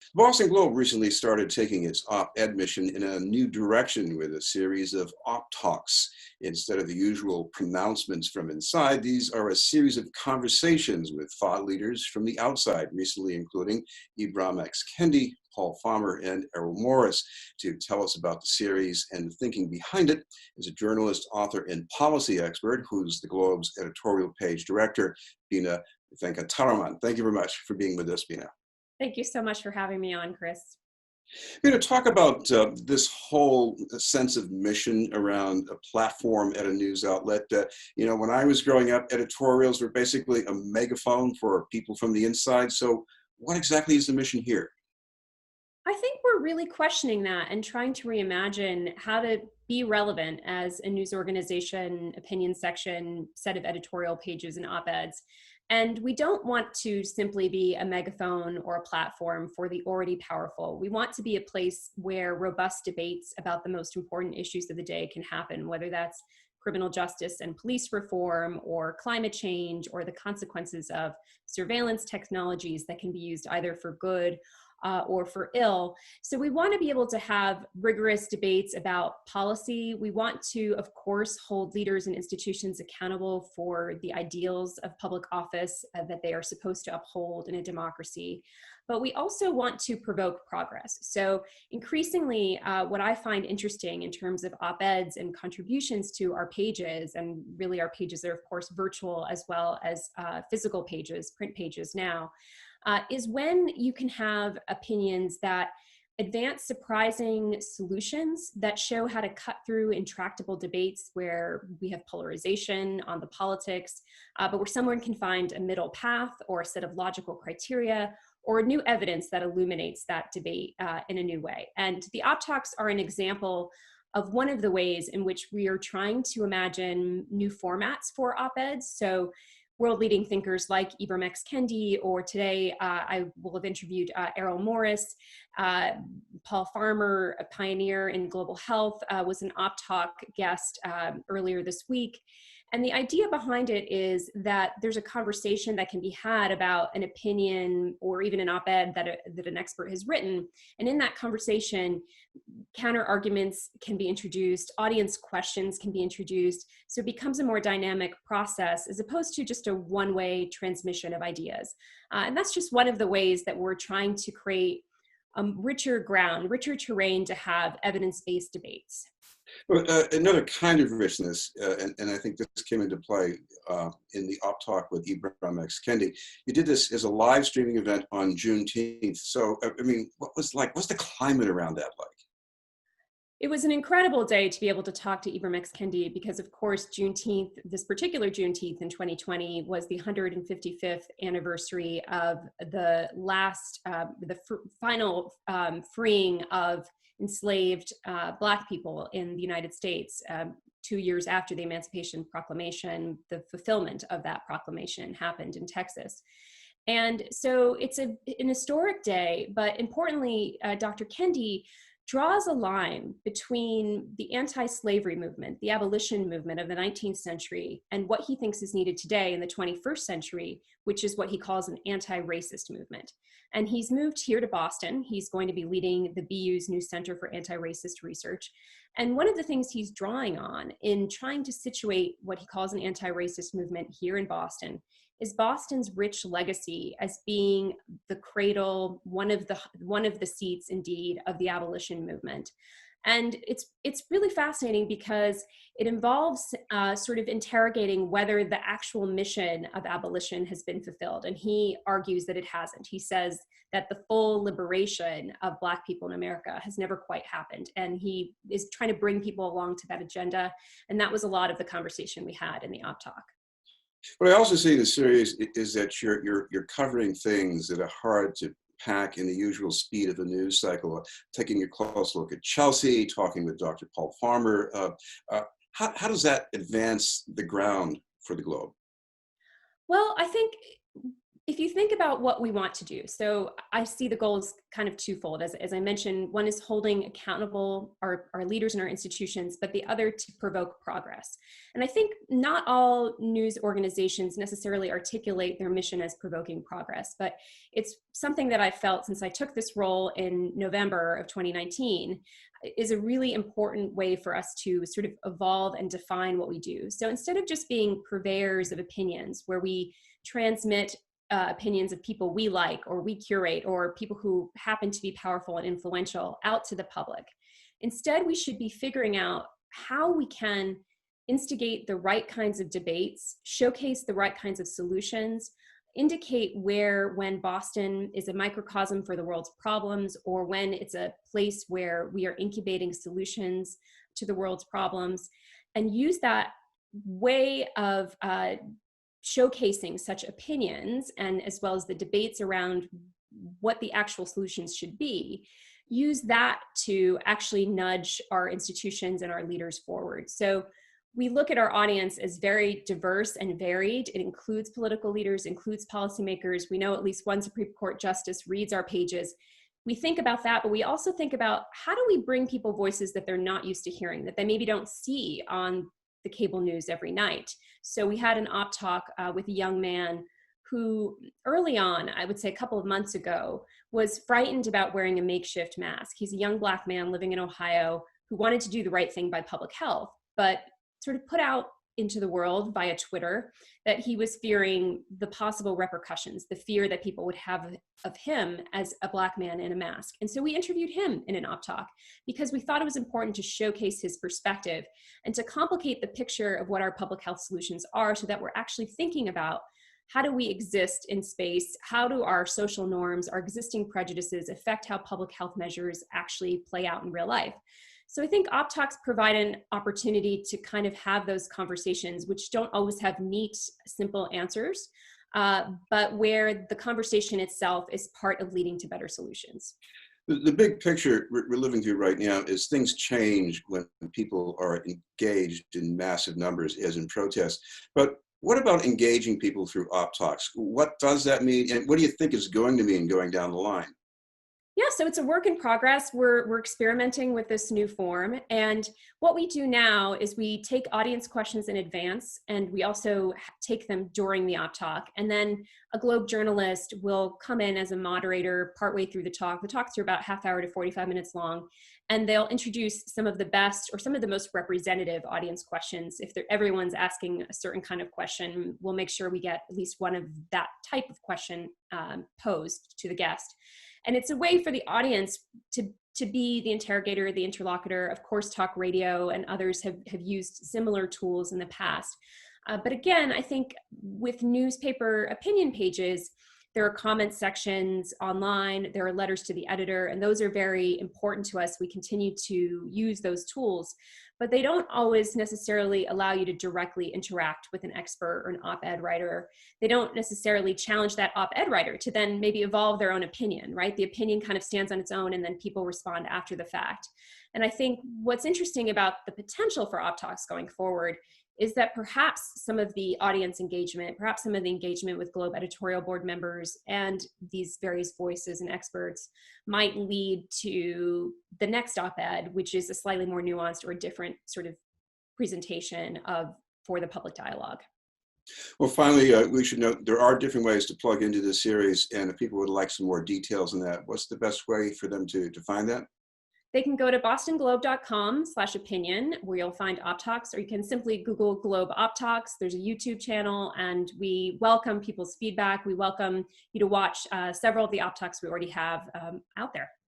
The Boston Globe recently started taking its op-ed mission in a new direction with a series of op-talks. Instead of the usual pronouncements from inside, these are a series of conversations with thought leaders from the outside, recently including Ibrahimos Kendi, Paul Farmer, and Errol Morris. To tell us about the series and the thinking behind it is a journalist, author, and policy expert who's the Globe's editorial page director, Bina Venkataraman. Thank you very much for being with us, Bina. Thank you so much for having me on, Chris. We're going to talk about this whole sense of mission around a platform at a news outlet. When I was growing up, editorials were basically a megaphone for people from the inside. So what exactly is the mission here? I think we're really questioning that and trying to reimagine how to be relevant as a news organization, opinion section, set of editorial pages and op-eds. And we don't want to simply be a megaphone or a platform for the already powerful. We want to be a place where robust debates about the most important issues of the day can happen, whether that's criminal justice and police reform, or climate change, or the consequences of surveillance technologies that can be used either for good or for ill. So we want to be able to have rigorous debates about policy. We want to, of course, hold leaders and institutions accountable for the ideals of public office that they are supposed to uphold in a democracy. But we also want to provoke progress. So increasingly, what I find interesting in terms of op-eds and contributions to our pages, and really our pages are, of course, virtual as well as physical pages, print pages now, is when you can have opinions that advance surprising solutions that show how to cut through intractable debates where we have polarization on the politics, but where someone can find a middle path or a set of logical criteria or new evidence that illuminates that debate in a new way. And the op-talks are an example of one of the ways in which we are trying to imagine new formats for op-eds. So world-leading thinkers like Ibrahimos Kendi, or today I will have interviewed Errol Morris. Paul Farmer, a pioneer in global health, was an op-talk guest earlier this week. And the idea behind it is that there's a conversation that can be had about an opinion or even an op-ed that an expert has written. And in that conversation, counter arguments can be introduced, audience questions can be introduced. So it becomes a more dynamic process as opposed to just a one-way transmission of ideas. And that's just one of the ways that we're trying to create richer ground, richer terrain to have evidence-based debates. Well, another kind of richness, and I think this came into play in the op-talk with Ibrahimos Kendi. You did this as a live streaming event on Juneteenth. So, I mean, what's the climate around that like? It was an incredible day to be able to talk to Ibrahimos Kendi because, of course, Juneteenth, this particular Juneteenth in 2020, was the 155th anniversary of the last, final freeing of enslaved Black people in the United States. 2 years after the Emancipation Proclamation, the fulfillment of that proclamation happened in Texas. And so it's an historic day, but importantly, Dr. Kendi draws a line between the anti-slavery movement, the abolition movement of the 19th century, and what he thinks is needed today in the 21st century, which is what he calls an anti-racist movement. And he's moved here to Boston. He's going to be leading the BU's new Center for Anti-Racist Research. And one of the things he's drawing on in trying to situate what he calls an anti-racist movement here in Boston is Boston's rich legacy as being the cradle, one of the seats indeed of the abolition movement. And it's really fascinating because it involves sort of interrogating whether the actual mission of abolition has been fulfilled. And he argues that it hasn't. He says that the full liberation of Black people in America has never quite happened. And he is trying to bring people along to that agenda. And that was a lot of the conversation we had in the op-talk. What I also see in the series is that you're covering things that are hard to pack in the usual speed of the news cycle. Taking a close look at Chelsea, talking with Dr. Paul Farmer. How does that advance the ground for the Globe? Well, I think If you think about what we want to do, so I see the goals kind of twofold. As I mentioned, one is holding accountable our leaders in our institutions, but the other to provoke progress. And I think not all news organizations necessarily articulate their mission as provoking progress, but it's something that I felt since I took this role in November of 2019 is a really important way for us to sort of evolve and define what we do. So instead of just being purveyors of opinions, where we transmit opinions of people we like or we curate or people who happen to be powerful and influential out to the public. Instead, we should be figuring out how we can instigate the right kinds of debates, showcase the right kinds of solutions, indicate when Boston is a microcosm for the world's problems, or when it's a place where we are incubating solutions to the world's problems, and use that way of showcasing such opinions, and as well as the debates around what the actual solutions should be, use that to actually nudge our institutions and our leaders forward. So we look at our audience as very diverse and varied. It includes political leaders, includes policymakers. We know at least one Supreme Court justice reads our pages. We think about that, but we also think about how do we bring people voices that they're not used to hearing, that they maybe don't see on the cable news every night. So we had an op talk with a young man who early on, I would say a couple of months ago, was frightened about wearing a makeshift mask. He's a young Black man living in Ohio who wanted to do the right thing by public health, but sort of put out into the world via Twitter that he was fearing the possible repercussions, the fear that people would have of him as a Black man in a mask. And so we interviewed him in an op talk because we thought it was important to showcase his perspective and to complicate the picture of what our public health solutions are, so that we're actually thinking about how do we exist in space? How do our social norms, our existing prejudices affect how public health measures actually play out in real life? So I think op talks provide an opportunity to kind of have those conversations, which don't always have neat, simple answers, but where the conversation itself is part of leading to better solutions. The big picture we're living through right now is things change when people are engaged in massive numbers, as in protests. But what about engaging people through op talks? What does that mean? And what do you think is going to mean going down the line? Yeah, so it's a work in progress. We're experimenting with this new form. And what we do now is we take audience questions in advance, and we also take them during the op talk. And then a Globe journalist will come in as a moderator partway through the talk. The talks are about half hour to 45 minutes long. And they'll introduce some of the best or some of the most representative audience questions. If everyone's asking a certain kind of question, we'll make sure we get at least one of that type of question posed to the guest. And it's a way for the audience to be the interrogator, the interlocutor. Of course, talk radio and others have used similar tools in the past. But again, I think with newspaper opinion pages, there are comment sections online, there are letters to the editor, and those are very important to us. We continue to use those tools, but they don't always necessarily allow you to directly interact with an expert or an op-ed writer. They don't necessarily challenge that op-ed writer to then maybe evolve their own opinion, right? The opinion kind of stands on its own, and then people respond after the fact. And I think what's interesting about the potential for op talks going forward is that perhaps some of the audience engagement, perhaps some of the engagement with Globe editorial board members and these various voices and experts might lead to the next op-ed, which is a slightly more nuanced or a different sort of presentation for the public dialogue. Well, finally, we should note there are different ways to plug into this series, and if people would like some more details on that, what's the best way for them to find that? They can go to bostonglobe.com/opinion, where you'll find op talks, or you can simply Google Globe op talks. There's a YouTube channel, and we welcome people's feedback. We welcome you to watch several of the op talks we already have out there.